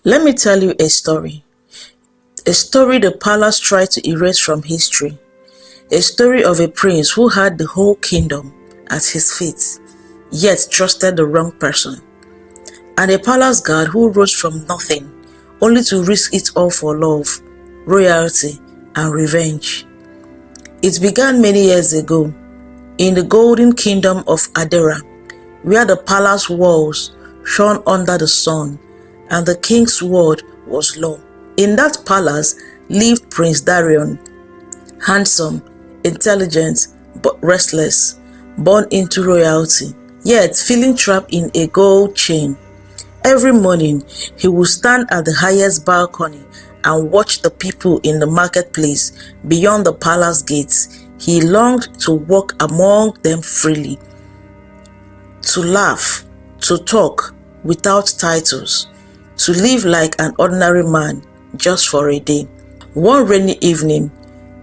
Let me tell you a story. A story the palace tried to erase from history. A story of a prince who had the whole kingdom at his feet, yet trusted the wrong person. And a palace guard who rose from nothing, only to risk it all for love, royalty, and revenge. It began many years ago, in the golden kingdom of Adera, where the palace walls shone under the sun, and the king's word was law. In that palace lived Prince Darion, handsome, intelligent, but restless, born into royalty, yet feeling trapped in a gold chain. Every morning, he would stand at the highest balcony and watch the people in the marketplace beyond the palace gates. He longed to walk among them freely, to laugh, to talk without titles, to live like an ordinary man just for a day. One rainy evening,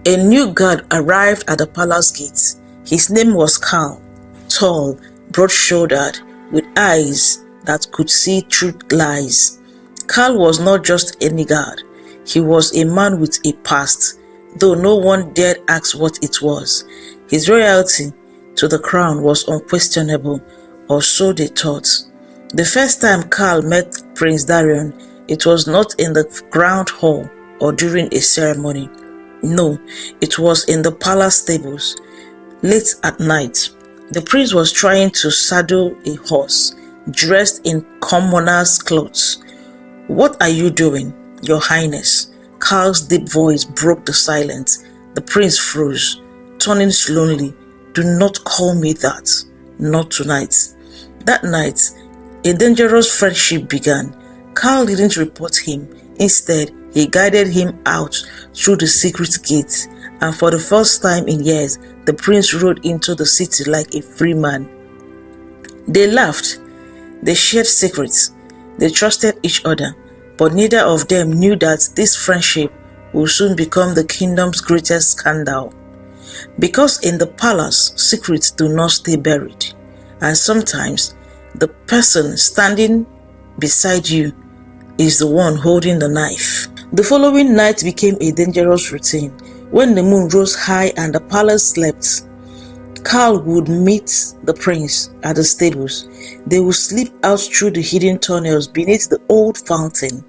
a new guard arrived at the palace gates. His name was Carl, tall, broad-shouldered, with eyes that could see through lies. Carl was not just any guard. He was a man with a past, though no one dared ask what it was. His loyalty to the crown was unquestionable, or so they thought. The first time Carl met Prince Darion, it was not in the grand hall or during a ceremony. No, it was in the palace stables. Late at night, the prince was trying to saddle a horse, dressed in commoner's clothes. "What are you doing, Your Highness?" Carl's deep voice broke the silence. The prince froze, turning slowly. "Do not call me that. Not tonight." That night, a dangerous friendship began. Carl didn't report him. Instead, he guided him out through the secret gate, and for the first time in years, the prince rode into the city like a free man. They laughed, they shared secrets, they trusted each other, but neither of them knew that this friendship would soon become the kingdom's greatest scandal. Because in the palace, secrets do not stay buried, and sometimes the person standing beside you is the one holding the knife. The following night became a dangerous routine. When the moon rose high and the palace slept, Carl would meet the prince at the stables. They would slip out through the hidden tunnels beneath the old fountain,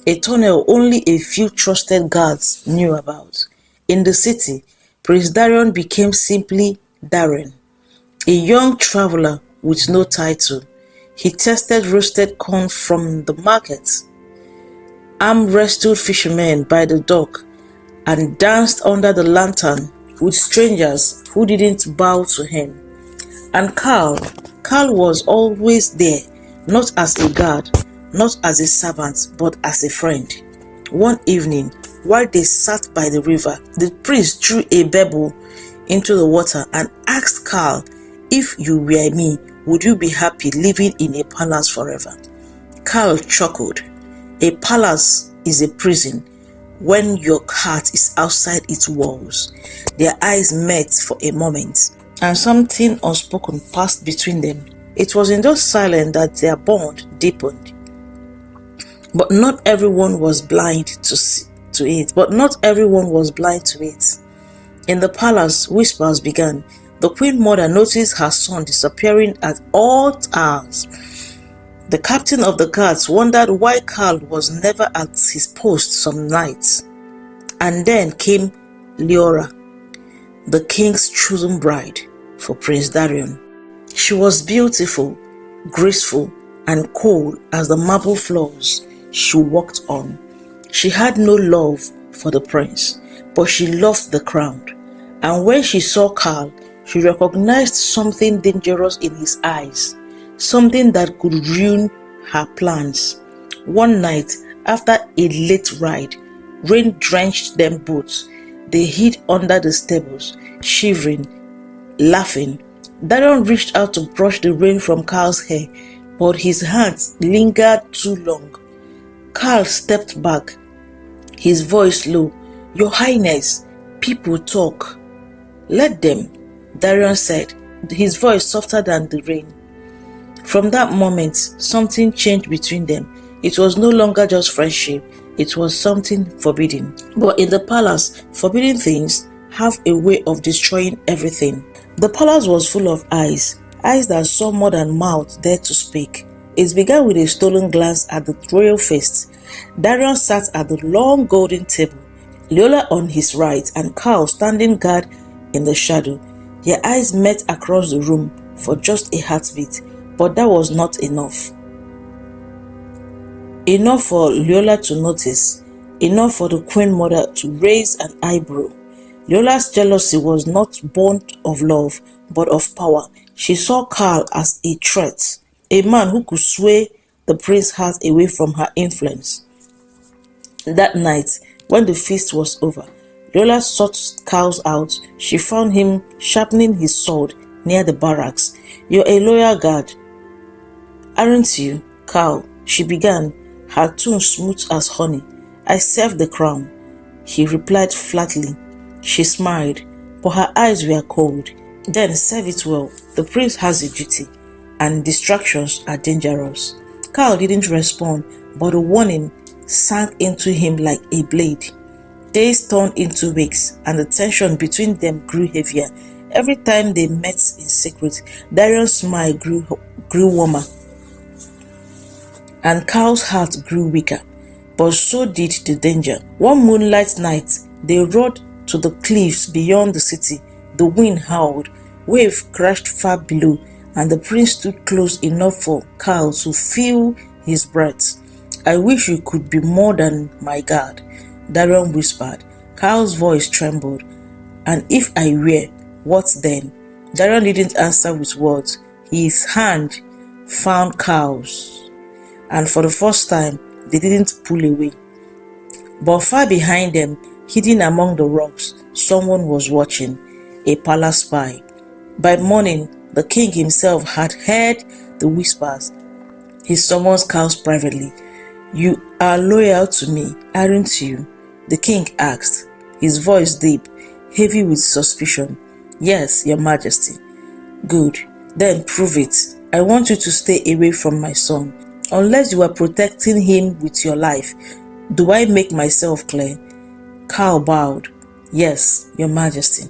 a tunnel only a few trusted guards knew about. In the city, Prince Darion became simply Darren, a young traveler with no title. He tested roasted corn from the market, arm-wrestled fishermen by the dock, and danced under the lantern with strangers who didn't bow to him. And Carl was always there, not as a guard, not as a servant, but as a friend. One evening, while they sat by the river, the prince threw a pebble into the water and asked Carl, "If you were me, would you be happy living in a palace forever?" Carl chuckled. A palace is a prison when your heart is outside its walls. Their eyes met for a moment, and something unspoken passed between them. It was in those silence that their bond deepened. But not everyone was blind to it. In the palace, whispers began. The queen mother noticed her son disappearing at all hours. The captain of the guards wondered why Carl was never at his post some nights. And then came Leora, the king's chosen bride for Prince Darion. She was beautiful, graceful, and cold as the marble floors she walked on. She had no love for the prince, but she loved the crown. And when she saw Carl, she recognized something dangerous in his eyes, something that could ruin her plans. One night, after a late ride, rain drenched them both. They hid under the stables, shivering, laughing. Darion reached out to brush the rain from Carl's hair, but his hands lingered too long. Carl stepped back, his voice low. "Your Highness, people talk." "Let them," Darion said, his voice softer than the rain. From that moment, something changed between them. It was no longer just friendship, it was something forbidden. But in the palace, forbidden things have a way of destroying everything. The palace was full of eyes that saw more than mouth dared to speak. It began with a stolen glance at the royal feast. Darion sat at the long golden table, Leola on his right and Carl standing guard in the shadow. Their eyes met across the room for just a heartbeat, but that was not enough. Enough for Leola to notice, enough for the Queen Mother to raise an eyebrow. Leola's jealousy was not born of love, but of power. She saw Carl as a threat, a man who could sway the prince's heart away from her influence. That night, when the feast was over, Leola sought Carl out. She found him sharpening his sword near the barracks. "You're a loyal guard, aren't you, Carl?" she began, her tone smooth as honey. "I serve the crown," he replied flatly. She smiled, but her eyes were cold. "Then serve it well. The prince has a duty, and distractions are dangerous." Carl didn't respond, but the warning sank into him like a blade. Days turned into weeks, and the tension between them grew heavier. Every time they met in secret, Darion's smile grew warmer, and Carl's heart grew weaker. But so did the danger. One moonlight night, they rode to the cliffs beyond the city. The wind howled, waves crashed far below, and the prince stood close enough for Carl to feel his breath. "I wish you could be more than my guard," Darion whispered. Carl's voice trembled. "And if I were, what then?" Darion didn't answer with words. His hand found Carl's, and for the first time, they didn't pull away. But far behind them, hidden among the rocks, someone was watching, a palace spy. By morning, the king himself had heard the whispers. He summoned Carl privately. "You are loyal to me, aren't you?" the king asked, his voice deep, heavy with suspicion. "Yes, your majesty." "Good. Then prove it. I want you to stay away from my son, unless you are protecting him with your life. Do I make myself clear?" Carl bowed. "Yes, your majesty."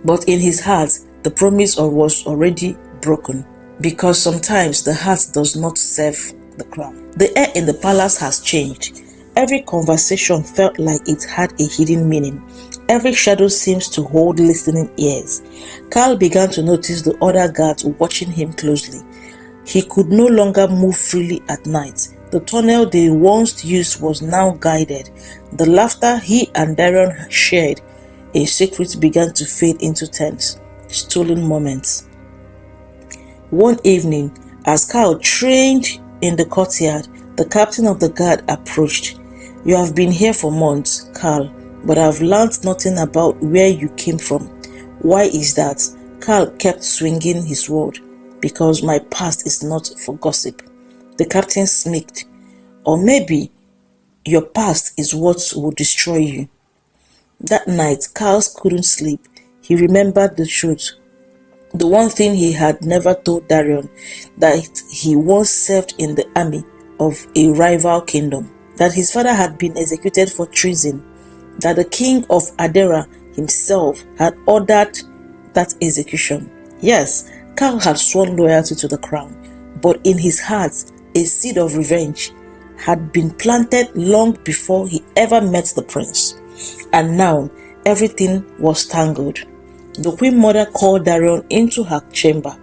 But in his heart, the promise was already broken, because sometimes the heart does not serve the crown. The air in the palace has changed. Every conversation felt like it had a hidden meaning. Every shadow seems to hold listening ears. Carl began to notice the other guards watching him closely. He could no longer move freely at night. The tunnel they once used was now guided. The laughter he and Darion shared in secret began to fade into tense, stolen moments. One evening, as Carl trained in the courtyard, the captain of the guard approached. "You have been here for months, Carl, but I've learned nothing about where you came from. Why is that?" Carl kept swinging his sword. "Because my past is not for gossip." The captain smirked. "Or maybe your past is what will destroy you." That night, Carl couldn't sleep. He remembered the truth. The one thing he had never told Darion, that he once served in the army of a rival kingdom, that his father had been executed for treason, that the king of Adera himself had ordered that execution. Yes, Carl had sworn loyalty to the crown, but in his heart, a seed of revenge had been planted long before he ever met the prince. And now, everything was tangled. The Queen Mother called Darion into her chamber.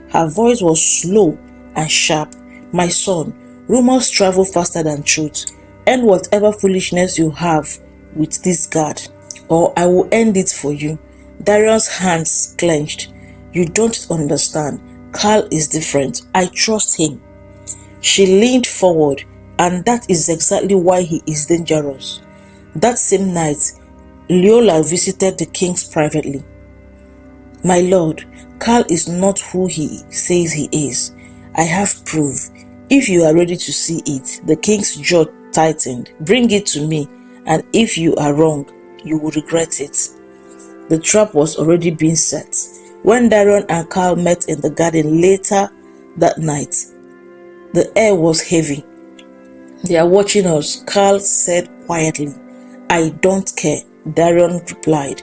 Her voice was slow and sharp. "My son, rumors travel faster than truth. End whatever foolishness you have with this guard, or I will end it for you." Darion's hands clenched. "You don't understand. Carl is different. I trust him." She leaned forward, "And that is exactly why he is dangerous." That same night, Leola visited the king privately. "My lord, Carl is not who he says he is. I have proof. If you are ready to see it." The king's jaw tightened. "Bring it to me, and if you are wrong, you will regret it." The trap was already being set. When Darion and Carl met in the garden later that night, the air was heavy. They are watching us, Carl said quietly. I don't care, Darion replied.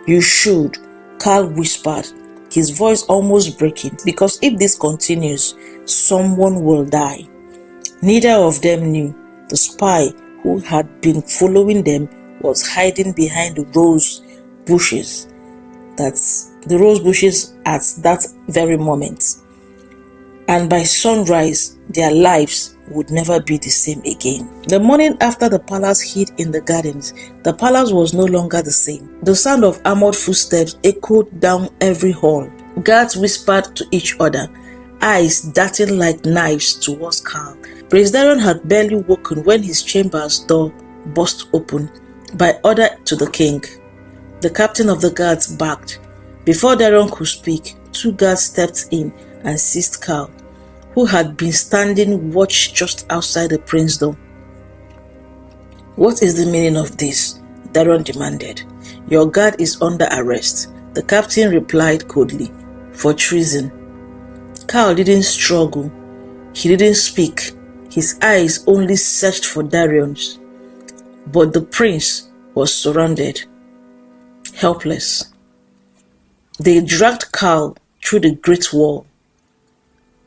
You should, Carl whispered, his voice almost breaking, because if this continues, someone will die. Neither of them knew. The spy who had been following them was hiding behind the rose bushes. The rose bushes at that very moment. And by sunrise, their lives would never be the same again. The morning after the palace hid in the gardens, the palace was no longer the same. The sound of armored footsteps echoed down every hall. Guards whispered to each other, eyes darting like knives towards Carl. Prince Darion had barely woken when his chamber's door burst open by order to the king. The captain of the guards barked. Before Darion could speak, 2 guards stepped in and seized Carl, who had been standing watch just outside the prince's door. What is the meaning of this? Darion demanded. Your guard is under arrest, the captain replied coldly. For treason. Carl didn't struggle. He didn't speak. His eyes only searched for Darion's. But the prince was surrounded, helpless. They dragged Carl through the great wall,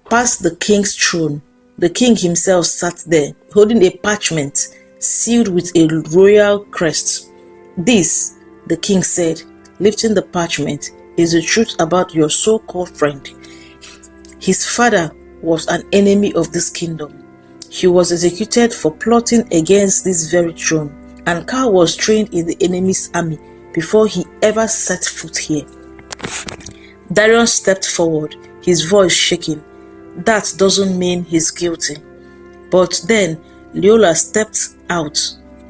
past the king's throne. The king himself sat there, holding a parchment sealed with a royal crest. This, the king said, lifting the parchment, is the truth about your so-called friend. His father was an enemy of this kingdom. He was executed for plotting against this very throne, and Carl was trained in the enemy's army before he ever set foot here. Darion stepped forward, his voice shaking. That doesn't mean he's guilty. But then Leola stepped out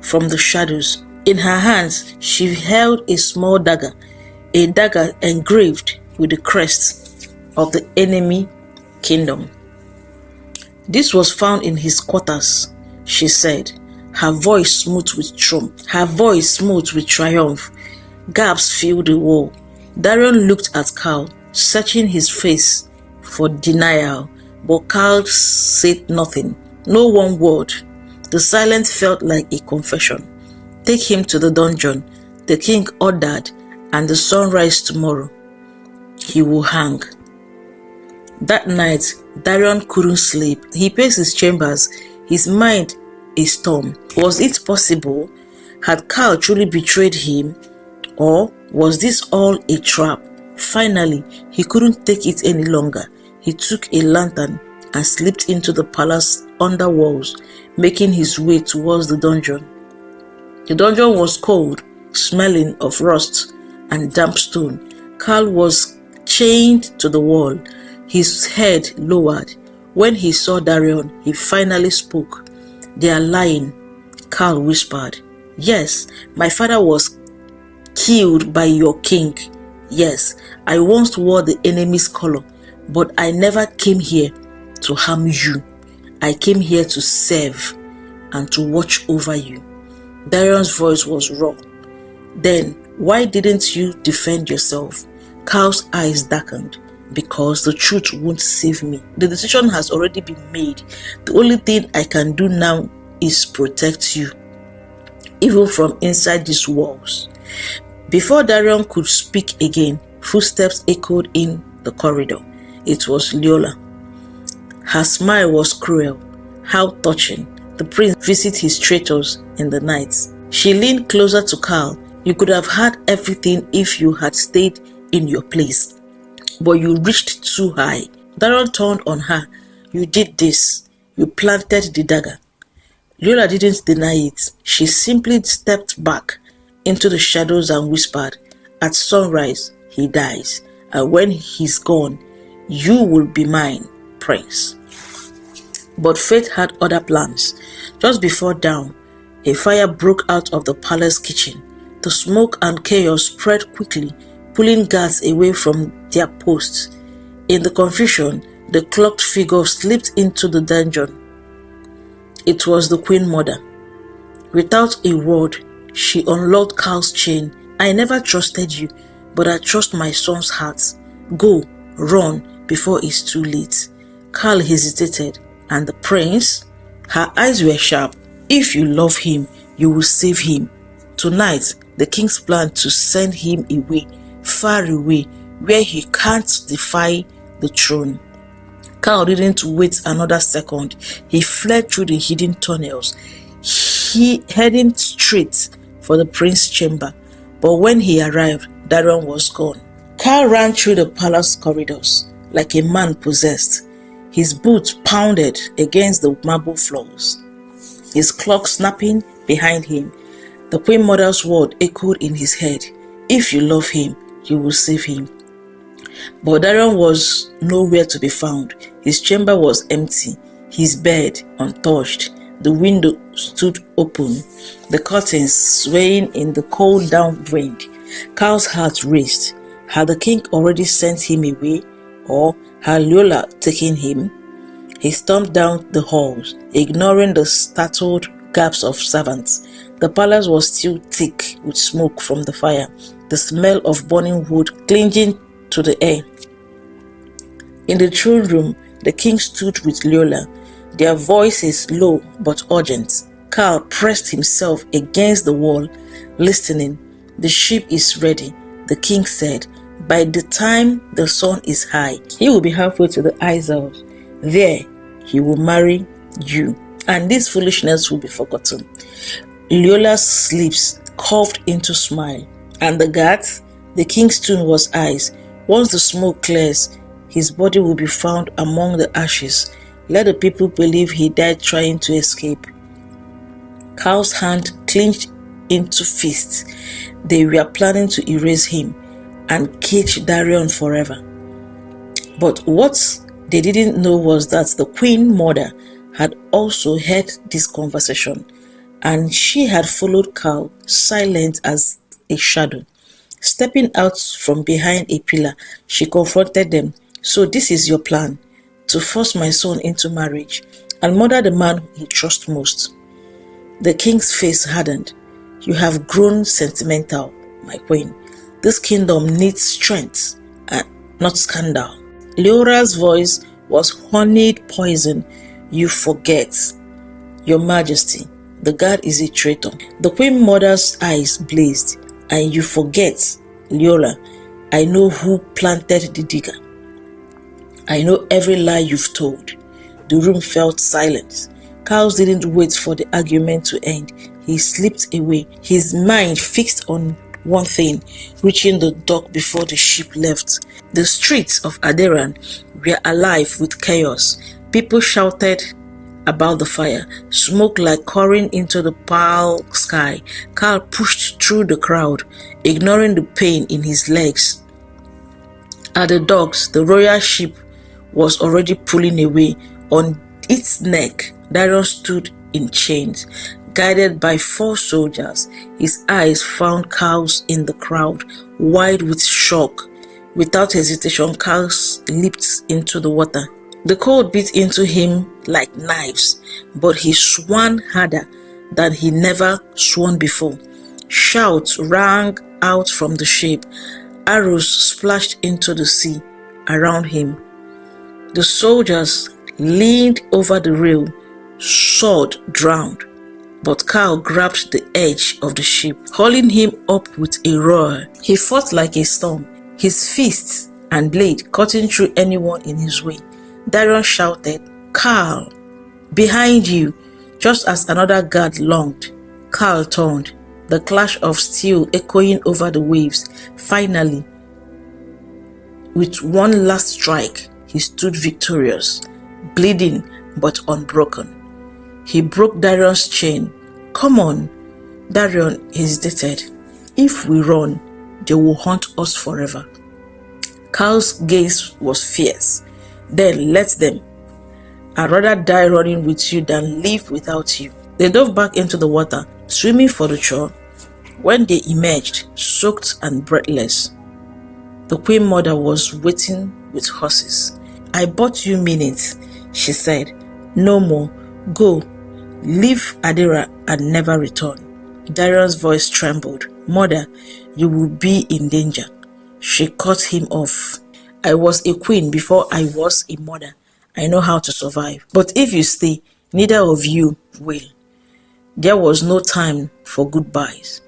from the shadows. In her hands, she held a small dagger, a dagger engraved with the crest of the enemy kingdom. This was found in his quarters, she said, her voice smooth with triumph. Gasps filled the wall. Darion looked at Carl, searching his face for denial, but Carl said nothing, no one word. The silence felt like a confession. Take him to the dungeon, the king ordered, and the sunrise tomorrow, he will hang. That night, Darion couldn't sleep. He paced his chambers, his mind a storm. Was it possible? Had Carl truly betrayed him? Or was this all a trap? Finally, he couldn't take it any longer. He took a lantern and slipped into the palace under walls, making his way towards the dungeon. The dungeon was cold, smelling of rust and damp stone. Carl was chained to the wall, his head lowered. When he saw Darion, he finally spoke. They are lying, Carl whispered. Yes, my father was killed by your king. Yes, I once wore the enemy's color, but I never came here to harm you. I came here to serve and to watch over you. Darion's voice was raw. Then, why didn't you defend yourself? Carl's eyes darkened. Because the truth won't save me. The decision has already been made. The only thing I can do now is protect you, even from inside these walls. Before Darion could speak again, footsteps echoed in the corridor. It was Leola. Her smile was cruel. How touching. The prince visited his traitors in the night. She leaned closer to Carl. You could have had everything if you had stayed in your place. But you reached too high. Darion turned on her. You did this. You planted the dagger. Leola didn't deny it. She simply stepped back into the shadows and whispered, at sunrise, he dies. And when he's gone, you will be mine, prince. But fate had other plans. Just before dawn, a fire broke out of the palace kitchen. The smoke and chaos spread quickly, pulling guards away from their posts. In the confusion, the cloaked figure slipped into the dungeon. It was the Queen Mother. Without a word, she unlocked Carl's chain. I never trusted you, but I trust my son's heart. Go, run, before it's too late. Carl hesitated. And the prince? Her eyes were sharp. If you love him, you will save him. Tonight, the king's plan to send him away, far away, where he can't defy the throne. Cal didn't wait another second. He fled through the hidden tunnels, heading straight for the prince's chamber. But when he arrived, Darion was gone. Cal ran through the palace corridors like a man possessed. His boots pounded against the marble floors, his clock snapping behind him. The Queen Mother's word echoed in his head. If you love him, you will save him. But Darion was nowhere to be found. His chamber was empty, his bed untouched. The window stood open, the curtains swaying in the cold down wind. Cal's heart raced. Had the king already sent him away, or had Leola taken him? He stomped down the halls, ignoring the startled gasps of servants. The palace was still thick with smoke from the fire, the smell of burning wood clinging to the air. In the throne room, the king stood with Leola, their voices low but urgent. Cal pressed himself against the wall, listening. The ship is ready, the king said. By the time the sun is high, he will be halfway to the Isles. There, he will marry you, and this foolishness will be forgotten. Leola's lips curved into smile, and the guards, the king's tune was eyes. Once the smoke clears, his body will be found among the ashes. Let the people believe he died trying to escape. Cal's hand clenched into fists. They were planning to erase him and cage Darion forever. But what they didn't know was that the Queen Mother had also heard this conversation, and she had followed Cal, silent as a shadow. Stepping out from behind a pillar, she confronted them. So this is your plan, to force my son into marriage and murder the man he trusts most. The king's face hardened. You have grown sentimental, my queen. This kingdom needs strength and not scandal. Leora's voice was honeyed poison. You forget, your majesty, the guard is a traitor. The Queen Mother's eyes blazed. And you forget, Leora, I know who planted the digger. I know every lie you've told. The room felt silent. Cal didn't wait for the argument to end. He slipped away, his mind fixed on one thing, reaching the dock before the ship left. The streets of Aderan were alive with chaos. People shouted about the fire, smoke like pouring into the pale sky. Cal pushed through the crowd, ignoring the pain in his legs. At the docks, the royal ship was already pulling away. On its neck, Darion stood in chains, guided by 4 soldiers. His eyes found Cal's in the crowd, wide with shock. Without hesitation, Cal leaped into the water. The cold bit into him like knives, but he swam harder than he never swam before. Shouts rang out from the ship. Arrows splashed into the sea around him. The soldiers leaned over the rail, sword drowned. But Cal grabbed the edge of the ship, hauling him up with a roar. He fought like a storm, his fists and blade cutting through anyone in his way. Darion shouted, Cal, behind you, just as another guard lunged. Cal turned, the clash of steel echoing over the waves. Finally, with one last strike, he stood victorious, bleeding but unbroken. He broke Darion's chain. Come on, Darion hesitated. If we run, they will haunt us forever. Cal's gaze was fierce. Then let them. I'd rather die running with you than live without you. They dove back into the water, swimming for the shore. When they emerged, soaked and breathless, the Queen Mother was waiting with horses. I bought you minutes, she said. No more. Go. Leave Adira and never return. Darion's voice trembled. Mother, you will be in danger. She cut him off. I was a queen before I was a mother. I know how to survive. But if you stay, Neither of you will. There was no time for goodbyes.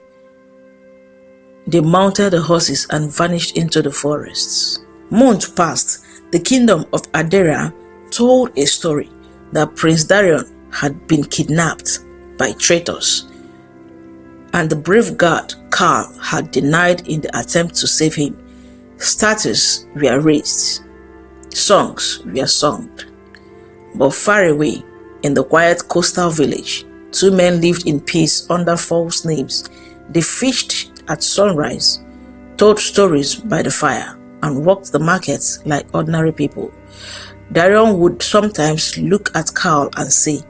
They mounted the horses and vanished into the forests. Months passed. The kingdom of Adera told a story that Prince Darion had been kidnapped by traitors, and the brave guard Karl had denied in the attempt to save him. Statues were raised, songs were sung, but far away in the quiet coastal village, two men lived in peace under false names. They fished at sunrise, told stories by the fire, and walked the markets like ordinary people. Darion would sometimes look at Karl and say,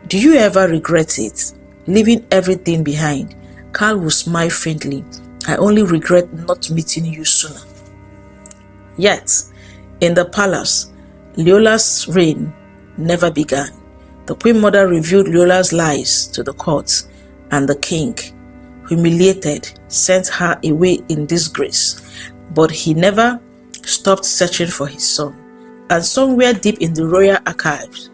"Do you ever regret it, leaving everything behind?" Karl would smile faintly. "I only regret not meeting you sooner." Yet, in the palace, Leola's reign never began. The Queen Mother revealed Leola's lies to the court, and the king, humiliated, sent her away in disgrace. But he never stopped searching for his son. And somewhere deep in the royal archives,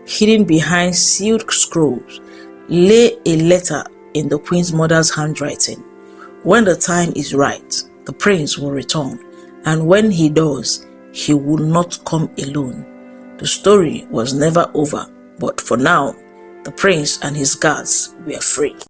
hidden behind sealed scrolls, lay a letter in the Queen's Mother's handwriting. When the time is right, the prince will return, and when he does, he will not come alone. The story was never over, but for now, the prince and his guards were free.